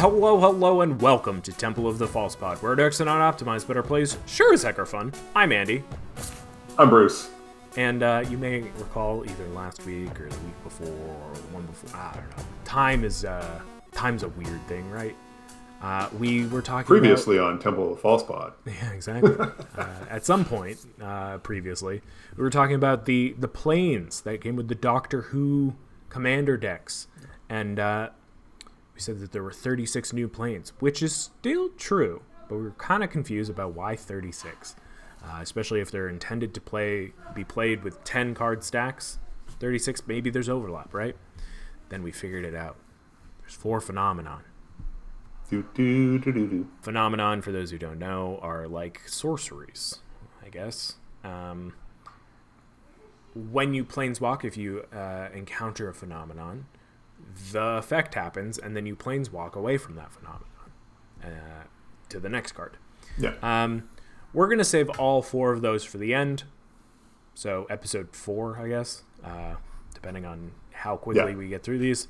Hello, and welcome to Temple of the False Pod, where decks are not optimized, but our plays sure as heck are fun. I'm Andy. I'm Bruce. And you may recall either last week or the week before or the one before, I don't know. Time's a weird thing, right? We were talking previously on Temple of the False Pod. Yeah, exactly. At some point previously, we were talking about the planes that came with the Doctor Who Commander decks. And we said that there were 36 new planes, which is still true, but we were kind of confused about why 36, especially if they're intended to be played with 10 card stacks. 36, maybe there's overlap, right? Then we figured it out. There's 4 phenomenon. Phenomenon, for those who don't know, are like sorceries, I guess. When you planeswalk, if you encounter a phenomenon, the effect happens, and then you planeswalk away from that phenomenon to the next card. Yeah. We're going to save all 4 of those for the end. So episode 4, I guess, depending on how quickly we get through these.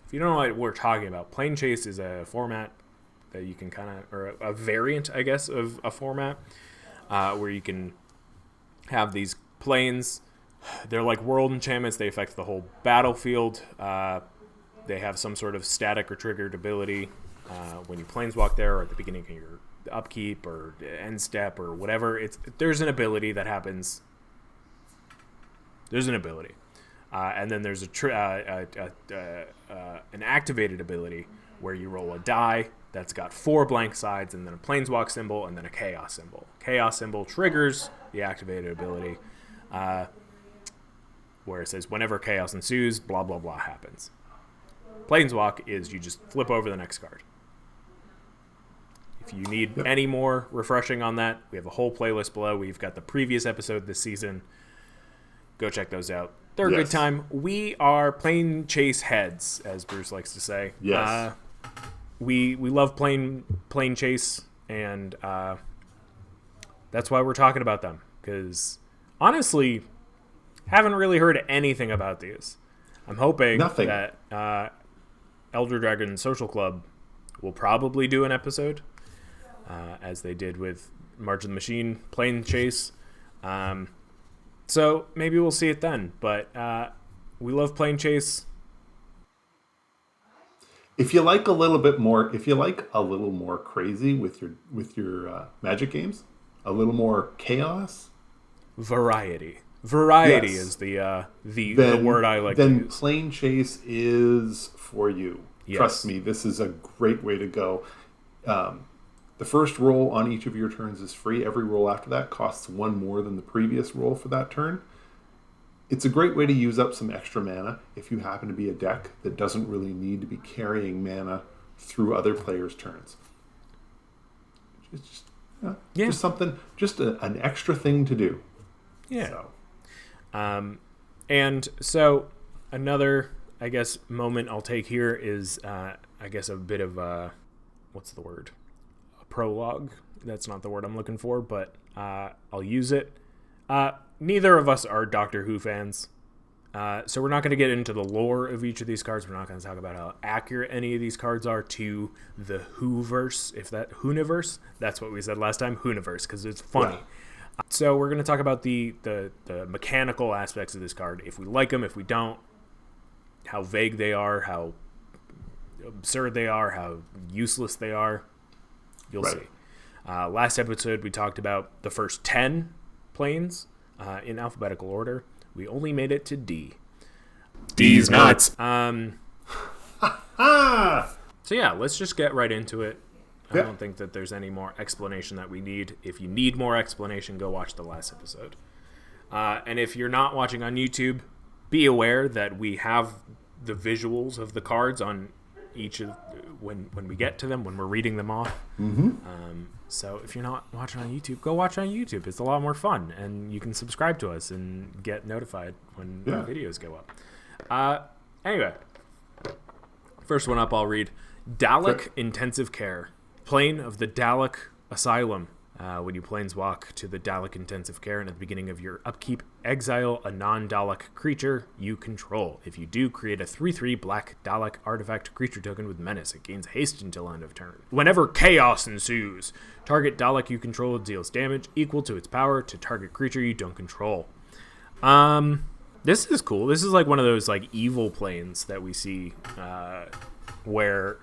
If you don't know what we're talking about, Plane Chase is a format that you can or a variant, I guess, of a format where you can have these planes. They're like world enchantments. They affect the whole battlefield. They have some sort of static or triggered ability when you planeswalk there, or at the beginning of your upkeep or end step or whatever. There's an ability that happens. There's an ability. And then there's an activated ability where you roll a die that's got 4 blank sides, and then a planeswalk symbol, and then a chaos symbol. Chaos symbol triggers the activated ability, where it says whenever chaos ensues, blah, blah, blah happens. Planeswalk is you just flip over the next card. If you need any more refreshing on that, we have a whole playlist below. We've got the previous episode this season. Go check those out. They're a good time. We are plane chase heads, as Bruce likes to say. Yes. We love plane chase, and that's why we're talking about them. Because, honestly, haven't really heard anything about these. I'm hoping that Elder Dragon Social Club will probably do an episode, as they did with March of the Machine plane chase. So maybe we'll see it then, but we love Plane Chase. If you like a little more crazy with your Magic games, a little more chaos, variety is the word I like to use. Then Plane Chase is for you. Yes. Trust me, this is a great way to go. The first roll on each of your turns is free. Every roll after that costs 1 more than the previous roll for that turn. It's a great way to use up some extra mana if you happen to be a deck that doesn't really need to be carrying mana through other players' turns. Just something, an extra thing to do. Yeah. And so another, I guess, moment I'll take here is, I guess, a bit of what's the word? Prologue. That's not the word I'm looking for, but I'll use it. Neither of us are Doctor Who fans, so we're not going to get into the lore of each of these cards. We're not going to talk about how accurate any of these cards are to the Whoverse, Whoniverse. That's what we said last time, Whoniverse, because it's funny. Yeah. So we're going to talk about the mechanical aspects of this card. If we like them, if we don't, how vague they are, how absurd they are, how useless they are. You'll see. Last episode, we talked about the first 10 planes in alphabetical order. We only made it to D. D's nuts. So yeah, let's just get right into it. I don't think that there's any more explanation that we need. If you need more explanation, go watch the last episode. And if you're not watching on YouTube, be aware that we have the visuals of the cards on each of when we get to them, when we're reading them off. Mm-hmm. So if you're not watching on YouTube, go watch on YouTube. It's a lot more fun, and you can subscribe to us and get notified when our videos go up. Anyway, first one up I'll read. Dalek Intensive Care. Plane of the Dalek Asylum. When you planeswalk to the Dalek Intensive Care and at the beginning of your upkeep, exile a non-Dalek creature you control. If you do, create a 3/3 black Dalek artifact creature token with menace. It gains haste until end of turn. Whenever chaos ensues, target Dalek you control deals damage equal to its power to target creature you don't control. This is cool. This is like one of those like evil planes that we see where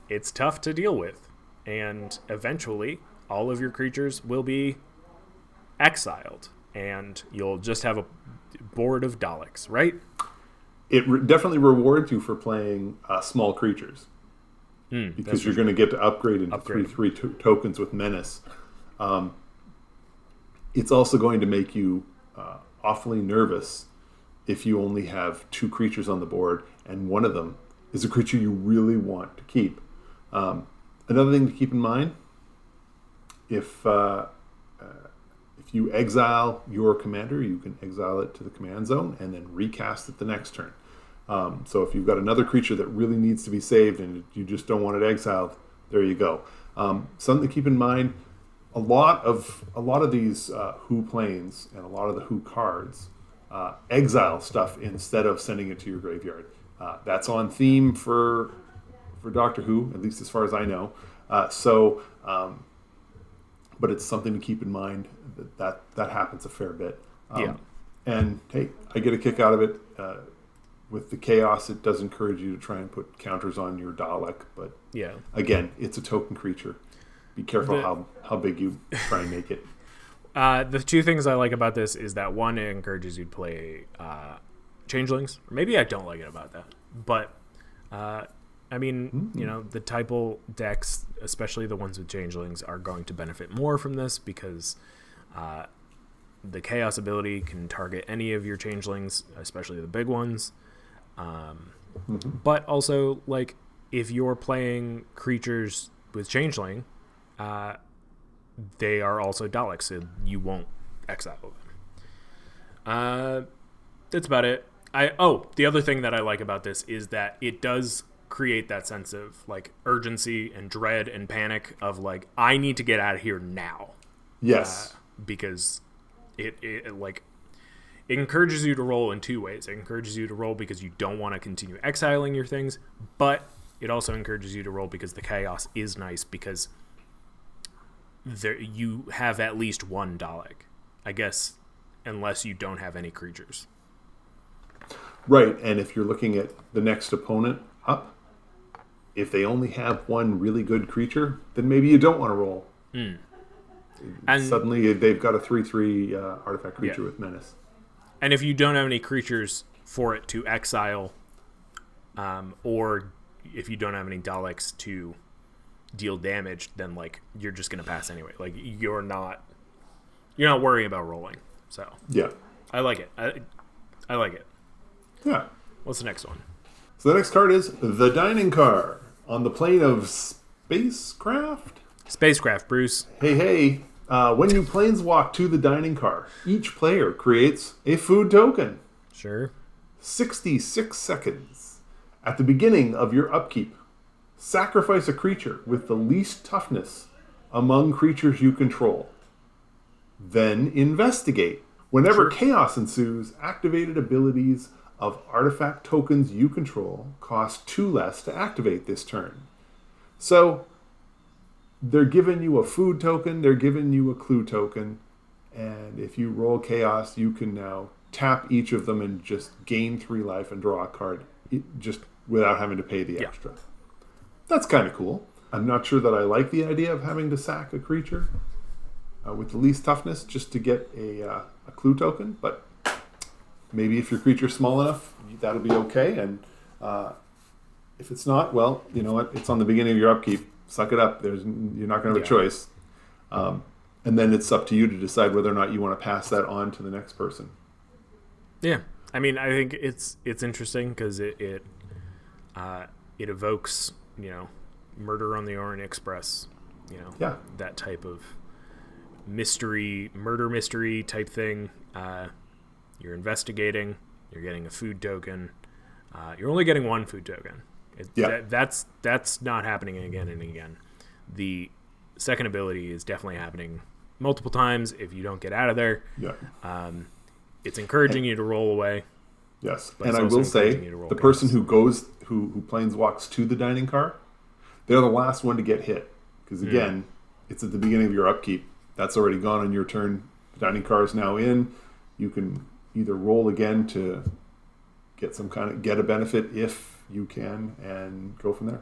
it's tough to deal with, and eventually all of your creatures will be exiled, and you'll just have a board of Daleks, right? It definitely rewards you for playing small creatures, because you're going to get to upgrade into 3/3 tokens with menace. It's also going to make you awfully nervous if you only have 2 creatures on the board, and one of them is a creature you really want to keep. Another thing to keep in mind, if you exile your commander, you can exile it to the command zone and then recast it the next turn. So if you've got another creature that really needs to be saved and you just don't want it exiled, there you go. Something to keep in mind, a lot of these Who planes and a lot of the Who cards exile stuff instead of sending it to your graveyard. That's on theme for Doctor Who, at least as far as I know. But it's something to keep in mind that happens a fair bit. And hey, I get a kick out of it. With the chaos, it does encourage you to try and put counters on your Dalek. But again, it's a token creature. Be careful how big you try and make it. The 2 things I like about this is that, one, it encourages you to play Changelings. Maybe I don't like it about that. But I mean, the typal decks, especially the ones with Changelings, are going to benefit more from this because the Chaos ability can target any of your Changelings, especially the big ones. But also, like, if you're playing creatures with Changeling, they are also Daleks, so you won't exile them. That's about it. The other thing that I like about this is that it does create that sense of like urgency and dread and panic of like, I need to get out of here now. Yes. Because it encourages you to roll in 2 ways. It encourages you to roll because you don't want to continue exiling your things, but it also encourages you to roll because the chaos is nice because you have at least 1 Dalek, I guess, unless you don't have any creatures. Right, and if you're looking at the next opponent up, if they only have 1 really good creature, then maybe you don't want to roll. And suddenly they've got a 3/3 artifact creature with menace. And if you don't have any creatures for it to exile, or if you don't have any Daleks to deal damage, then like you're just gonna pass anyway. Like you're not worrying about rolling. So I like it. I like it. Yeah. What's the next one? So the next card is the Dining Car on the plane of Spacecraft. Spacecraft, Bruce. Hey. When you planeswalk to the Dining Car, each player creates a food token. Sure. 66 seconds. At the beginning of your upkeep, sacrifice a creature with the least toughness among creatures you control. Then investigate. Whenever chaos ensues, activated abilities of artifact tokens you control cost 2 less to activate this turn. So they're giving you a food token, they're giving you a clue token, and if you roll chaos, you can now tap each of them and just gain 3 life and draw a card just without having to pay the extra. That's kind of cool. I'm not sure that I like the idea of having to sack a creature with the least toughness just to get a clue token, but maybe if your creature's small enough, that'll be okay. And if it's not, well, you know what? It's on the beginning of your upkeep. Suck it up. You're not going to have a choice. And then it's up to you to decide whether or not you want to pass that on to the next person. Yeah. I mean, I think it's interesting because it evokes, Murder on the Orient Express, that type of murder mystery type thing. You're investigating, you're getting a food token. You're only getting 1 food token. That's not happening again and again. The second ability is definitely happening multiple times if you don't get out of there. Yeah. It's encouraging you to roll away. Yes, and I will say, the person who planeswalks to the dining car, they're the last one to get hit. Because again, it's at the beginning of your upkeep. That's already gone on your turn. The dining car is now in. You can either roll again to get a benefit if you can, and go from there.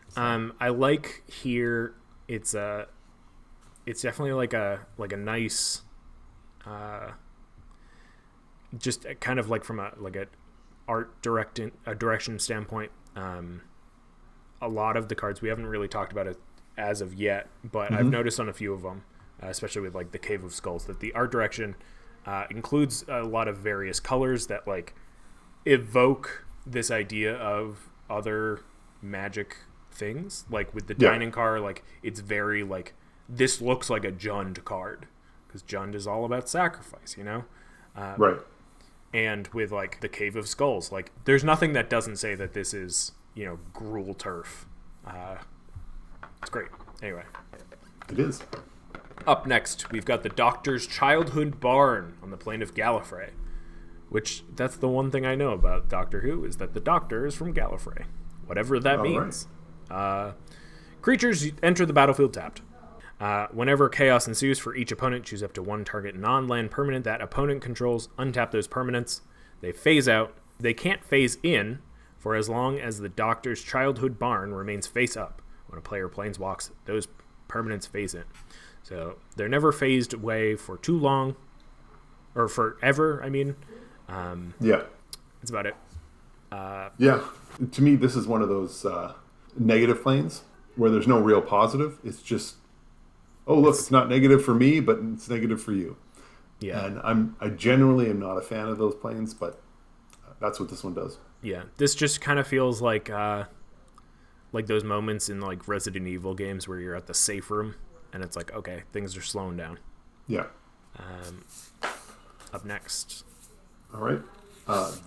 So. I like here. It's definitely like a nice, just kind of like from a art direction standpoint. A lot of the cards we haven't really talked about it as of yet, but I've noticed on a few of them, especially with like the Cave of Skulls, that the art direction includes a lot of various colors that like evoke this idea of other magic things. Like with the dining car, like it's very like, this looks like a Jund card because Jund is all about sacrifice, you know? Right. And with like the Cave of Skulls, like there's nothing that doesn't say that this is, you know, Gruul turf. It's great. Anyway. It is. Up next, we've got the Doctor's Childhood Barn on the plane of Gallifrey, which that's the one thing I know about Doctor Who, is that the Doctor is from Gallifrey, whatever that means. Right. Creatures enter the battlefield tapped. Whenever chaos ensues for each opponent, choose up to one target non-land permanent that opponent controls. Untap those permanents. They phase out. They can't phase in for as long as the Doctor's Childhood Barn remains face up. When a player planeswalks, those permanents phase in. So they're never phased away for too long, or forever, I mean. Yeah. That's about it. Yeah. To me, this is one of those negative planes where there's no real positive. It's just, oh, look, it's not negative for me, but it's negative for you. Yeah. And I generally am not a fan of those planes, but that's what this one does. Yeah. This just kind of feels like those moments in like Resident Evil games where you're at the safe room and it's like, okay, things are slowing down. Yeah. Up next. All right.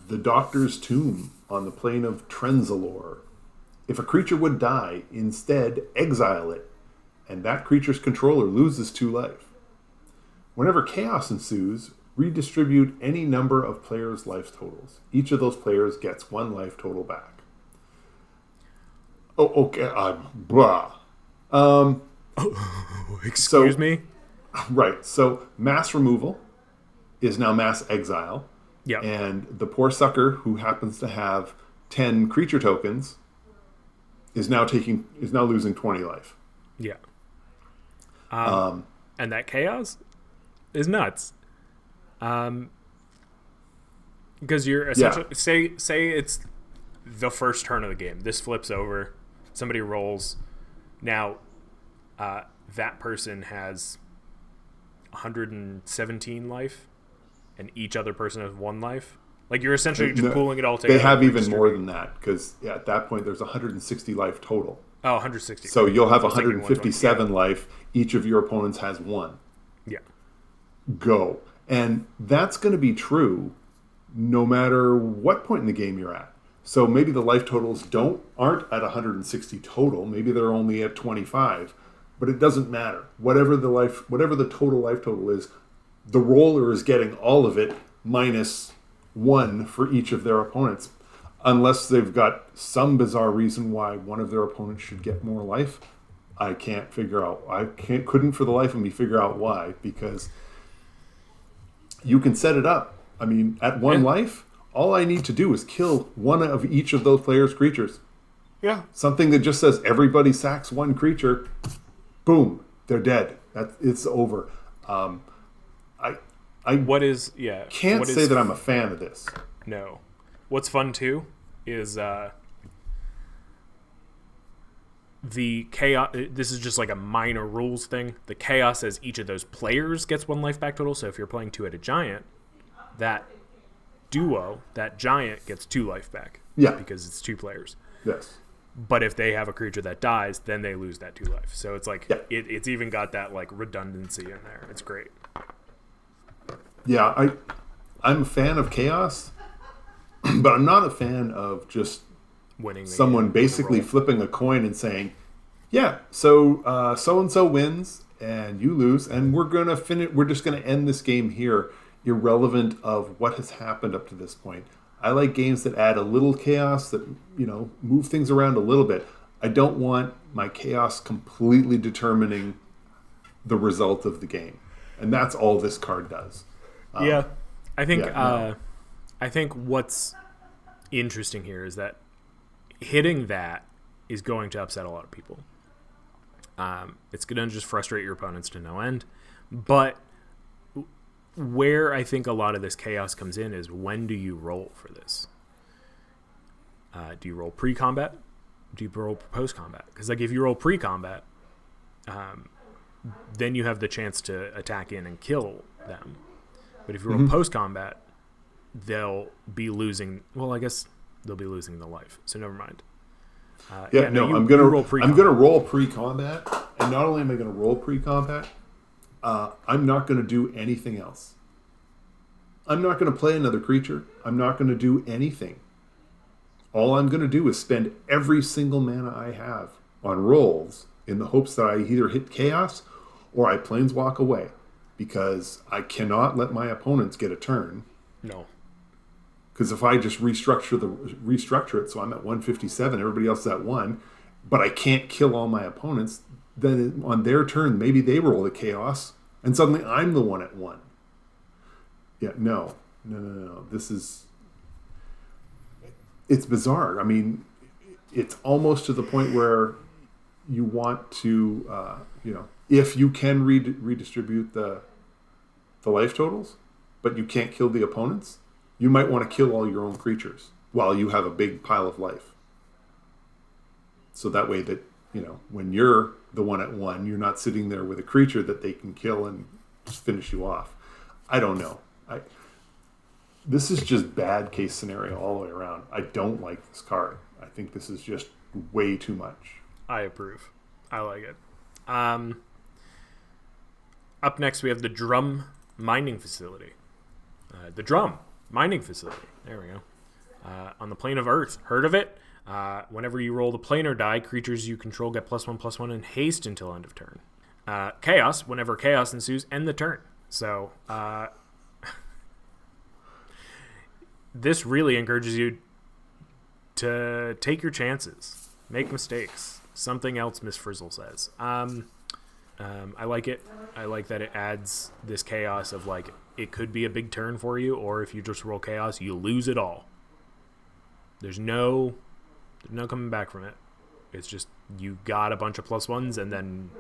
The Doctor's Tomb on the plane of Trenzalore. If a creature would die, instead exile it, and that creature's controller loses 2 life. Whenever chaos ensues, redistribute any number of players' life totals. Each of those players gets 1 life total back. Oh, okay. Blah. Excuse me? Right. So mass removal is now mass exile. Yeah. And the poor sucker who happens to have 10 creature tokens is now losing 20 life. Yeah. And that chaos is nuts. Because you're essentially say it's the first turn of the game. This flips over. Somebody rolls. Now, that person has 117 life, and each other person has 1 life. Like, you're essentially just pulling it all together. They have even more than that, because at that point there's 160 life total. Oh, 160. So you'll have 157 life. Each of your opponents has 1. Yeah. Go. And that's going to be true no matter what point in the game you're at. So maybe the life totals aren't at 160 total. Maybe they're only at 25. But it doesn't matter. Whatever the total life total is, the roller is getting all of it minus 1 for each of their opponents. Unless they've got some bizarre reason why one of their opponents should get more life. I can't figure out. Couldn't for the life of me figure out why, because you can set it up. I mean, at 1 life, all I need to do is kill 1 of each of those players' creatures. Yeah. Something that just says everybody sacks 1 creature. Boom, they're dead. It's over. I can't say that I'm a fan of this. No. What's fun too is the chaos. This is just like a minor rules thing. The chaos says each of those players gets 1 life back total. So if you're playing 2-headed giant, that duo, that giant, gets 2 life back. Yeah, because it's 2 players. Yes. But if they have a creature that dies, then they lose that 2 life. So it's like it's even got that like redundancy in there. It's great. Yeah, I'm a fan of chaos, but I'm not a fan of just winning someone basically flipping a coin and saying, Yeah. So so and so wins and you lose, and we're gonna finish. We're just gonna end this game here, irrelevant of what has happened up to this point. I like games that add a little chaos, that move things around a little bit. I don't want my chaos completely determining the result of the game, and that's all this card does. Yeah, I think yeah, no. I think what's interesting here is that hitting that is going to upset a lot of people. It's going to just frustrate your opponents to no end. But where I think a lot of this chaos comes in is, when do you roll for this? Do you roll pre-combat? Do you roll post-combat? Because like, if you roll pre-combat, then you have the chance to attack in and kill them. But if you roll post-combat, they'll be losing. Well, I guess they'll be losing the life. So never mind. I'm gonna roll pre-combat, and not only am I gonna roll pre-combat, I'm not gonna do anything else. I'm not gonna play another creature. I'm not gonna do anything. All I'm gonna do is spend every single mana I have on rolls in the hopes that I either hit chaos or I planeswalk away, because I cannot let my opponents get a turn. No. Because if I just restructure it, so I'm at 157, everybody else is at 1, but I can't kill all my opponents, then on their turn, maybe they roll the chaos, and suddenly I'm the one at 1. Yeah, no. It's bizarre. I mean, it's almost to the point where you want to, if you can redistribute the life totals, but you can't kill the opponents, you might want to kill all your own creatures while you have a big pile of life. So that way that, when you're the one at 1, you're not sitting there with a creature that they can kill and just finish you off. I don't know. This is just bad case scenario all the way around. I don't like this card. I think this is just way too much. I approve. I like it. Up next, we have the Drum Mining Facility. The Drum Mining Facility. There we go. On the plane of Earth. Heard of it? Whenever you roll the planar die, creatures you control get +1/+1 and haste until end of turn. Chaos. Whenever chaos ensues, end the turn. So this really encourages you to take your chances, make mistakes. Something else Miss Frizzle says. I like it. I like that it adds this chaos of, like, it could be a big turn for you, or if you just roll chaos, you lose it all. There's no coming back from it. It's just, you got a bunch of +1s, and then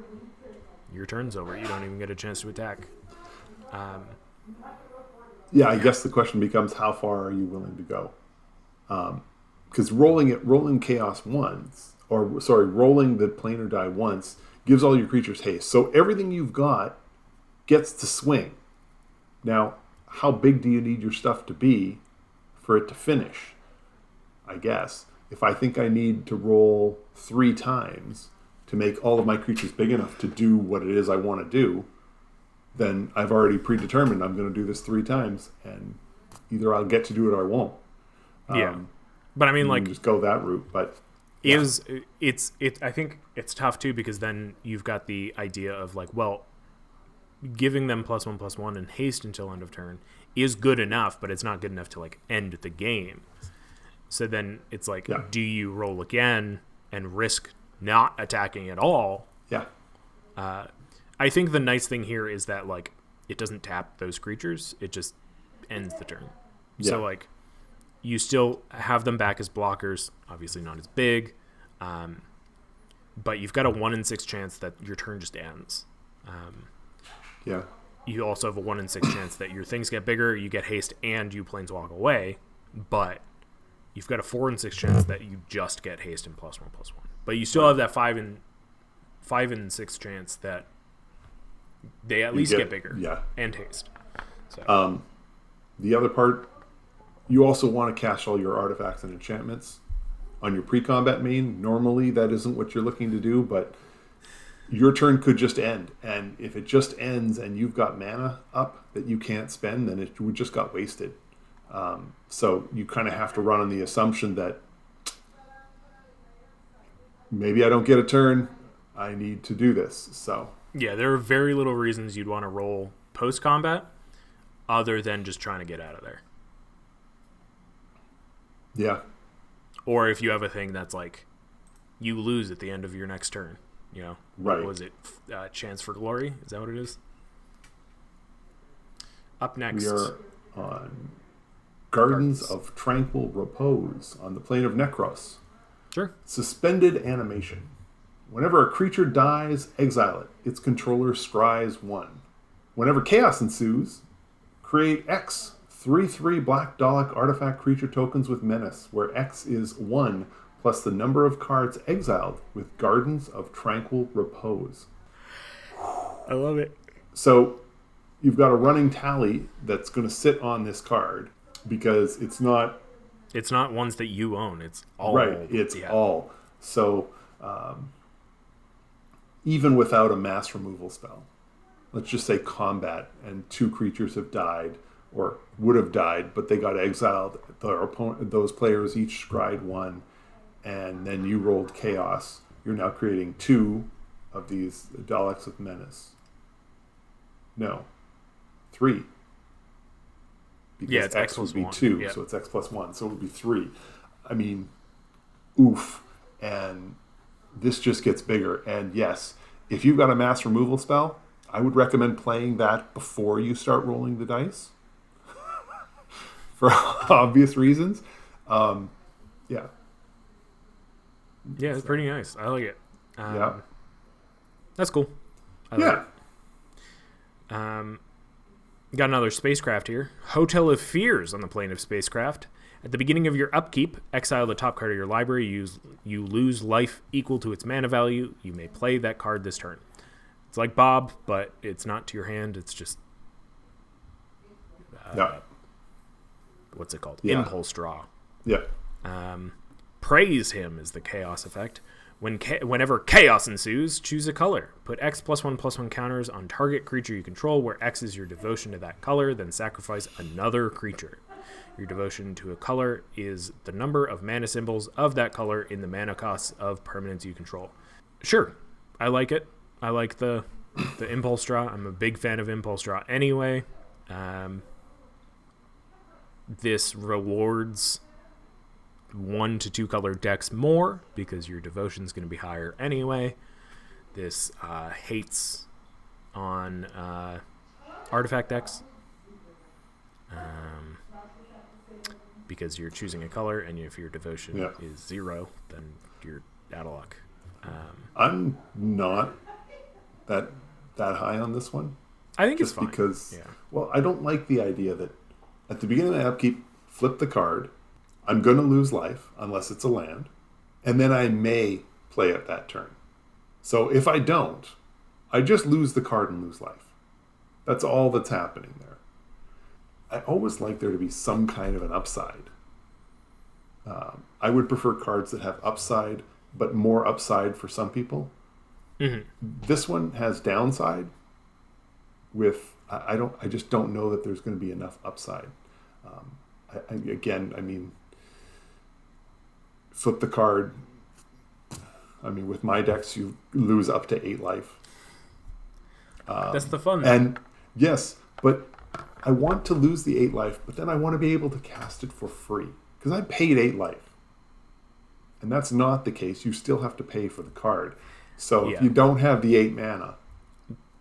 your turn's over. You don't even get a chance to attack. I guess the question becomes, how far are you willing to go? Because rolling chaos once, rolling the planar die once gives all your creatures haste. So everything you've got gets to swing. Now, how big do you need your stuff to be for it to finish? I guess. If I think I need to roll 3 times to make all of my creatures big enough to do what it is I want to do, then I've already predetermined I'm going to do this 3 times, and either I'll get to do it or I won't. But I mean, like, just go that route. But I think it's tough too, because then you've got the idea of, like, well, giving them +1/+1 and haste until end of turn is good enough, but it's not good enough to, like, end the game. So then it's like, do you roll again and risk not attacking at all? Yeah. I think the nice thing here is that, like, it doesn't tap those creatures. It just ends the turn. Yeah. So, like, you still have them back as blockers, obviously not as big, but you've got a 1 in 6 chance that your turn just ends. You also have a 1 in 6 chance that your things get bigger, you get haste, and you planeswalk away, but you've got a 4 in 6 chance that you just get haste and +1/+1. But you still have that 5 in 6 chance that they at least get bigger and haste. So. The other part, you also want to cast all your artifacts and enchantments on your pre-combat main. Normally, that isn't what you're looking to do, but your turn could just end. And if it just ends and you've got mana up that you can't spend, then it just got wasted. So you kind of have to run on the assumption that maybe I don't get a turn. I need to do this. So yeah, there are very little reasons you'd want to roll post-combat other than just trying to get out of there. Yeah. Or if you have a thing that's like you lose at the end of your next turn, you know. Right. What was it? Chance for Glory? Is that what it is? Up next. We are on Gardens of Tranquil Repose on the plane of Necros. Sure. Suspended animation. Whenever a creature dies, exile it. Its controller scries 1. Whenever chaos ensues, create X 3/3 Black Dalek artifact creature tokens with menace, where X is 1 plus the number of cards exiled with Gardens of Tranquil Repose. I love it. So you've got a running tally that's going to sit on this card because it's not ones that you own. It's all. Right. It's all. So even without a mass removal spell, let's just say combat and 2 creatures have died or would have died, but they got exiled. Those players each scried 1, and then you rolled chaos. You're now creating 2 of these Daleks of Menace. No. 3. Because it's X would be 1. 2, Yep. so it's X plus 1, so it would be 3. I mean, oof. And this just gets bigger. And yes, if you've got a mass removal spell, I would recommend playing that before you start rolling the dice. For obvious reasons. Yeah. Yeah, it's pretty nice. I like it. Yeah. That's cool. I like it. Got another spacecraft here. Hotel of Fears on the plane of spacecraft. At the beginning of your upkeep, exile the top card of your library. You lose life equal to its mana value. You may play that card this turn. It's like Bob, but it's not to your hand. It's just... what's it called? Yeah. Impulse draw. Yeah. Praise Him is the chaos effect. Whenever chaos ensues, choose a color. Put X +1/+1 counters on target creature you control, where X is your devotion to that color, then sacrifice another creature. Your devotion to a color is the number of mana symbols of that color in the mana costs of permanents you control. Sure, I like it. I like the impulse draw. I'm a big fan of impulse draw anyway. This rewards 1 to 2 color decks more because your devotion is going to be higher anyway. This hates on artifact decks because you're choosing a color, and if your devotion is 0, then you're out of luck. I'm not that high on this one. I think just it's fine. Because, well, I don't like the idea that at the beginning of my upkeep, flip the card. I'm going to lose life unless it's a land, and then I may play it that turn. So if I don't, I just lose the card and lose life. That's all that's happening there. I always like there to be some kind of an upside. I would prefer cards that have upside, but more upside for some people. Mm-hmm. This one has downside. I just don't know that there's going to be enough upside. Flip the card. I mean, with my decks, you lose up to 8 life. That's the fun. And yes, but I want to lose the 8 life, but then I want to be able to cast it for free because I paid 8 life, and that's not the case. You still have to pay for the card. So if you don't have the 8 mana,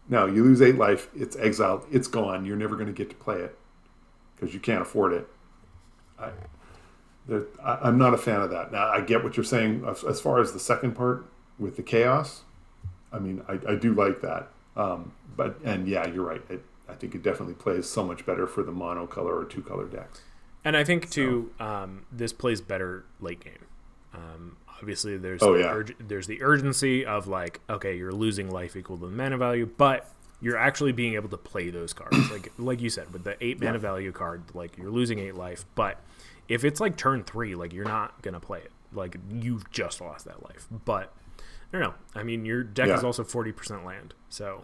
no, you lose 8 life. It's exiled. It's gone. You're never going to get to play it because you can't afford it. I'm not a fan of that. Now, I get what you're saying as far as the second part with the chaos. I mean, I do like that. You're right. I think it definitely plays so much better for the mono-color or 2-color decks. And I think, too, this plays better late game. Obviously, there's the urgency of, like, okay, you're losing life equal to the mana value, but you're actually being able to play those cards. like you said, with the 8 mana value card, like, you're losing 8 life, but if it's like turn 3, like, you're not going to play it. Like, you've just lost that life. But, I don't know. I mean, your deck is also 40% land. So,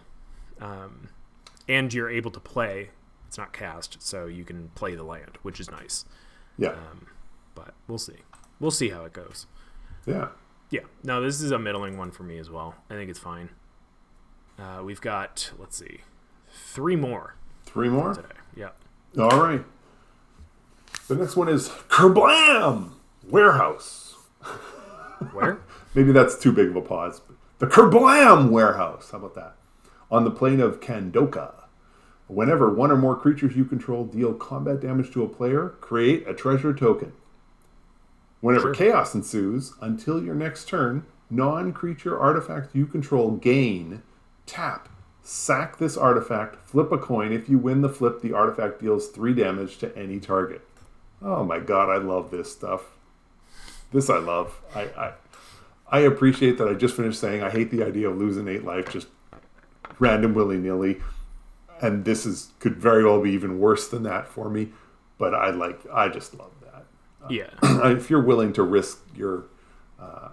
and you're able to play. It's not cast, so you can play the land, which is nice. Yeah. But we'll see. We'll see how it goes. Yeah. Yeah. No, this is a middling one for me as well. I think it's fine. We've got, let's see, 3 more. 3 more? Today. Yeah. All right. The next one is Kerblam Warehouse. Where? Maybe that's too big of a pause. The Kerblam Warehouse. How about that? On the plane of Kandoka. Whenever one or more creatures you control deal combat damage to a player, create a treasure token. Whenever chaos ensues, until your next turn, non-creature artifacts you control gain, tap, sack this artifact, flip a coin. If you win the flip, the artifact deals 3 damage to any target. Oh my god, I love this stuff. This I love. I appreciate that I just finished saying I hate the idea of losing 8 life just random willy-nilly. And this could very well be even worse than that for me. But I just love that. Yeah. If you're willing to risk your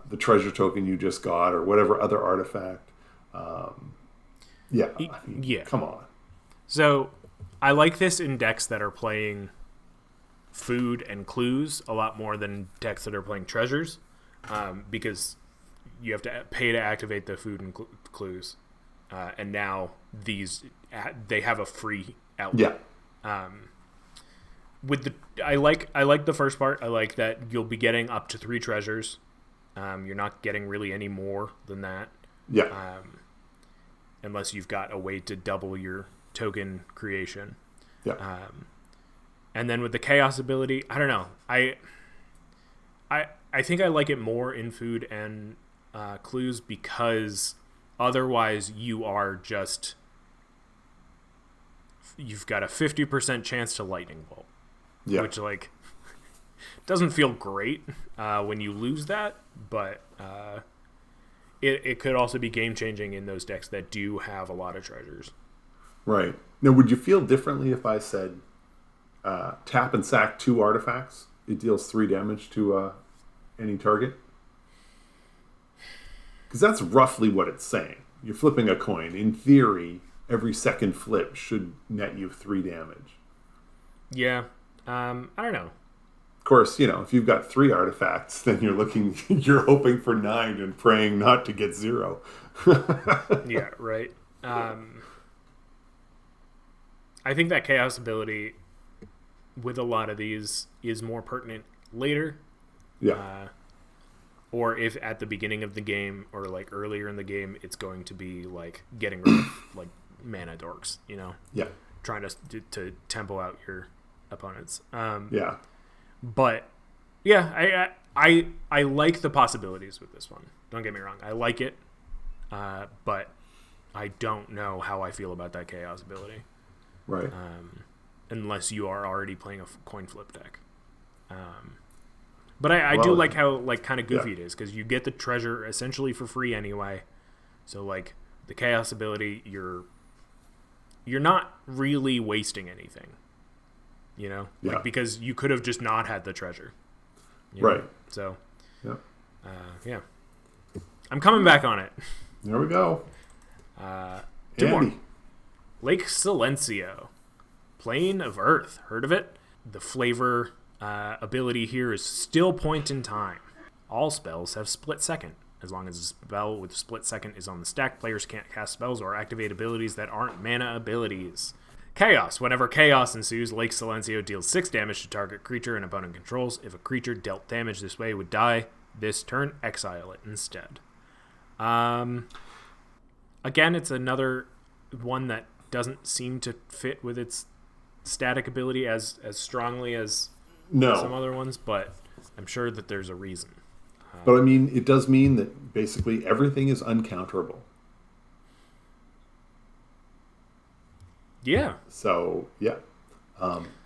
the treasure token you just got or whatever other artifact, come on. So I like this in decks that are playing food and clues a lot more than decks that are playing treasures, because you have to pay to activate the food and clues, and now they have a free outlet. Yeah. I like the first part. I like that you'll be getting up to 3 treasures. You're not getting really any more than that. Yeah. Unless you've got a way to double your token creation. Yeah. And then with the chaos ability, I don't know. I think I like it more in food and clues, because otherwise you've got a 50% chance to lightning bolt. Yeah. Which doesn't feel great when you lose that, but it could also be game changing in those decks that do have a lot of treasures. Right. Now, would you feel differently if I said tap and sack 2 artifacts? It deals 3 damage to any target? Because that's roughly what it's saying. You're flipping a coin. In theory, every second flip should net you 3 damage. Yeah. I don't know. Of course, if you've got 3 artifacts, then you're hoping for 9 and praying not to get 0. Yeah, right. I think that chaos ability with a lot of these is more pertinent later. Yeah. Or if at the beginning of the game or earlier in the game, it's going to be getting rid of mana dorks, Yeah. Trying to tempo out your opponents. Yeah. But yeah, I like the possibilities with this one. Don't get me wrong. I like it. But I don't know how I feel about that chaos ability. Right. Unless you are already playing a coin flip deck. But I do like how kind of goofy it is, because you get the treasure essentially for free anyway. So the chaos ability, you're not really wasting anything. Because you could have just not had the treasure. Right. So. Yeah. Yeah. I'm coming back on it. There we go. 2 more. Lake Silencio. Plane of Earth. Heard of it? The flavor ability here is still point in time. All spells have split second. As long as a spell with split second is on the stack, players can't cast spells or activate abilities that aren't mana abilities. Chaos. Whenever chaos ensues, Lake Silencio deals 6 damage to target creature an opponent controls. If a creature dealt damage this way would die this turn, exile it instead. Again, it's another one that doesn't seem to fit with its static ability as strongly as some other ones, but I'm sure that there's a reason. But I mean, it does mean that basically everything is uncounterable. Yeah. So, yeah.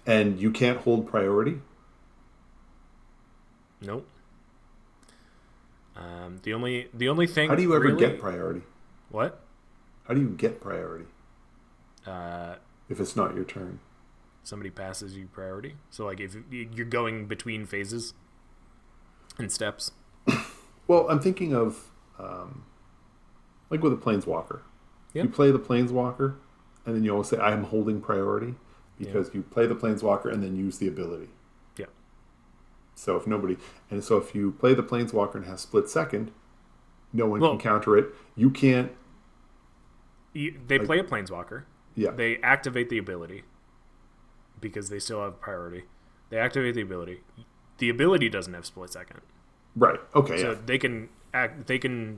And you can't hold priority? Nope. The only thing... How do you ever get priority? What? How do you get priority? If it's not your turn. Somebody passes you priority. So, if you're going between phases and steps. Well, I'm thinking of, with a Planeswalker. Yep. You play the Planeswalker, and then you always say, I am holding priority, because you play the Planeswalker and then use the ability. Yeah. So if you play the Planeswalker and has split second, no one can counter it. You can't. They play a Planeswalker. Yeah. They activate the ability because they still have priority. They activate the ability. The ability doesn't have split second. Right. Okay. So they can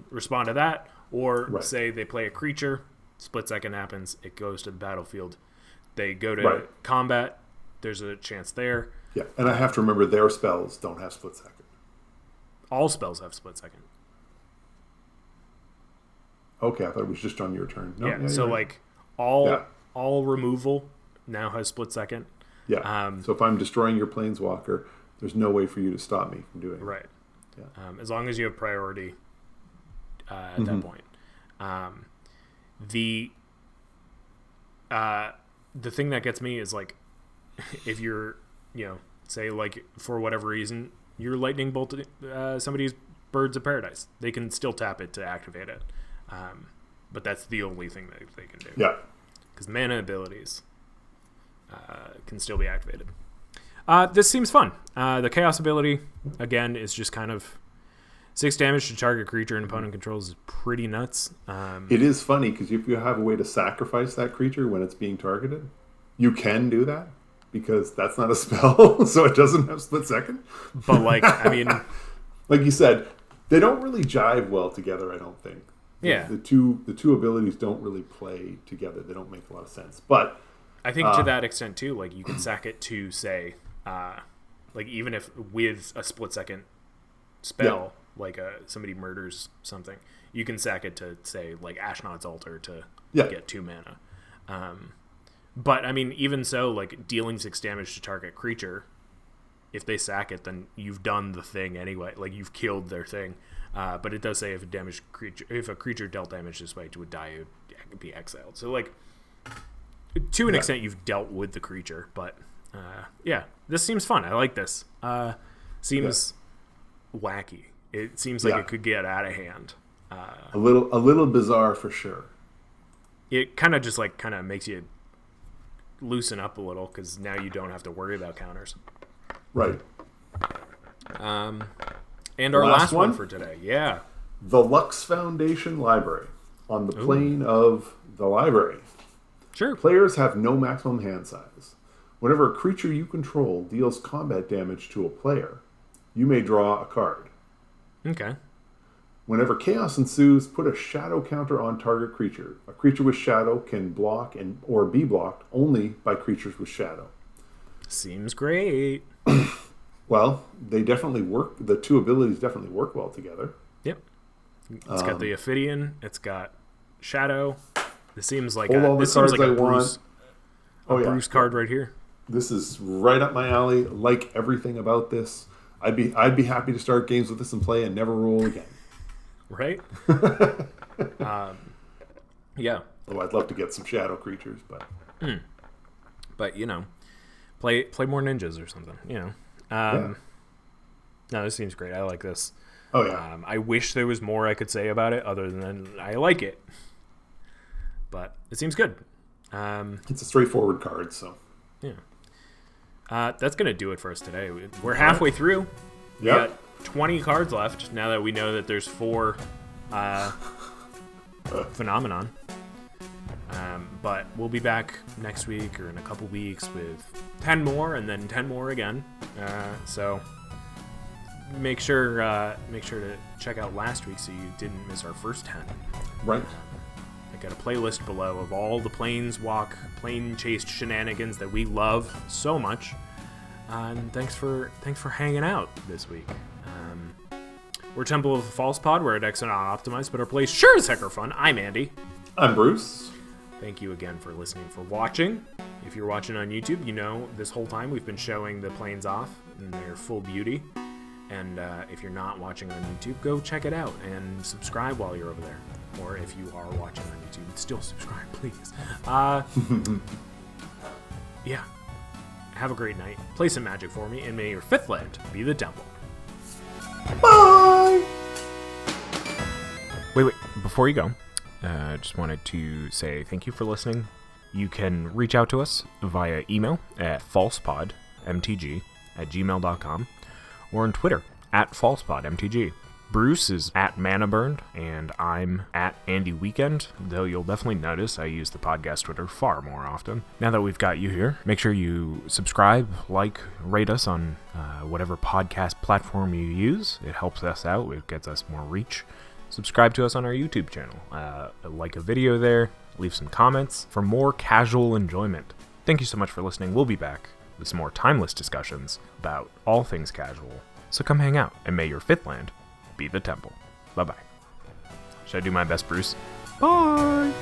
respond to that, or say they play a creature, split second happens, it goes to the battlefield. They go to combat. There's a chance there. Yeah, and I have to remember their spells don't have split second. All spells have split second. Okay, I thought it was just on your turn. No, yeah, so right. All removal now has split second. Yeah. So if I'm destroying your Planeswalker, there's no way for you to stop me from doing it. Right. Yeah. As long as you have priority at that point. The thing that gets me is like, if you're, say like for whatever reason you're lightning bolted somebody's Birds of Paradise, they can still tap it to activate it. But that's the only thing that they can do. Yeah. Because mana abilities can still be activated. This seems fun. The Chaos ability, again, is just kind of 6 damage to target creature and opponent controls is pretty nuts. It is funny because if you have a way to sacrifice that creature when it's being targeted, you can do that because that's not a spell, so it doesn't have split second. But, like you said, they don't really jive well together, I don't think. Yeah. The two abilities don't really play together. They don't make a lot of sense. But I think to that extent, too, like, you can sack it to, say, like, even if with a split second spell, like somebody murders something, you can sack it to, say, like Ashnod's Altar to get 2 mana. But, I mean, even so, like, dealing 6 damage to target creature, if they sack it, then you've done the thing anyway. Like, you've killed their thing. But it does say if a creature dealt damage this way, it would die, it would be exiled. So, like, to an extent, you've dealt with the creature. But, this seems fun. I like this. Seems wacky. It seems like it could get out of hand. A little bizarre for sure. It kind of just makes you loosen up a little because now you don't have to worry about counters. Right. And our last one for today, the Lux Foundation Library on the plane of the library. Sure. Players have no maximum hand size. Whenever a creature you control deals combat damage to a player, you may draw a card. Okay. Whenever chaos ensues, put a shadow counter on target creature. A creature with shadow can block or be blocked only by creatures with shadow. Seems great. Well, they definitely work. The two abilities definitely work well together. Yep. It's got the Ophidian. It's got Shadow. This seems like Bruce card right here. This is right up my alley. Like everything about this. I'd be happy to start games with this and play and never roll again. Right? Yeah. Oh, I'd love to get some shadow creatures, but But play more ninjas or something. No, this seems great. I like this. Oh yeah. I wish there was more I could say about it other than I like it. But it seems good. It's a straightforward card, so yeah. That's gonna do it for us today. We're halfway through. We got 20 cards left now that we know that there's 4 Phenomenon. But we'll be back next week or in a couple weeks with 10 more and then 10 more again. So make sure to check out last week so you didn't miss our first 10. Right. I got a playlist below of all the plane chase shenanigans that we love so much. And thanks for hanging out this week. We're Temple of the False Pod. We're at X and optimized, but our plays sure as heck are fun. I'm Andy. I'm Bruce. Thank you again for listening, for watching. If you're watching on YouTube, this whole time we've been showing the planes off in their full beauty. And if you're not watching on YouTube, go check it out and subscribe while you're over there. Or if you are watching on YouTube, still subscribe, please. Yeah. Have a great night. Play some Magic for me, and may your 5th land be the Temple. Bye! Wait. Before you go, I just wanted to say thank you for listening. You can reach out to us via email at falsepodmtg@gmail.com, or on Twitter at FalsePodMTG. Bruce is at ManaBurned, and I'm at Andy Weekend, though you'll definitely notice I use the podcast Twitter far more often. Now that we've got you here, make sure you subscribe, like, rate us on whatever podcast platform you use. It helps us out. It gets us more reach. Subscribe to us on our YouTube channel. Like a video there. Leave some comments for more casual enjoyment. Thank you so much for listening. We'll be back with some more timeless discussions about all things casual. So come hang out, and may your fifth land be the temple. Bye-bye. Should I do my best, Bruce? Bye!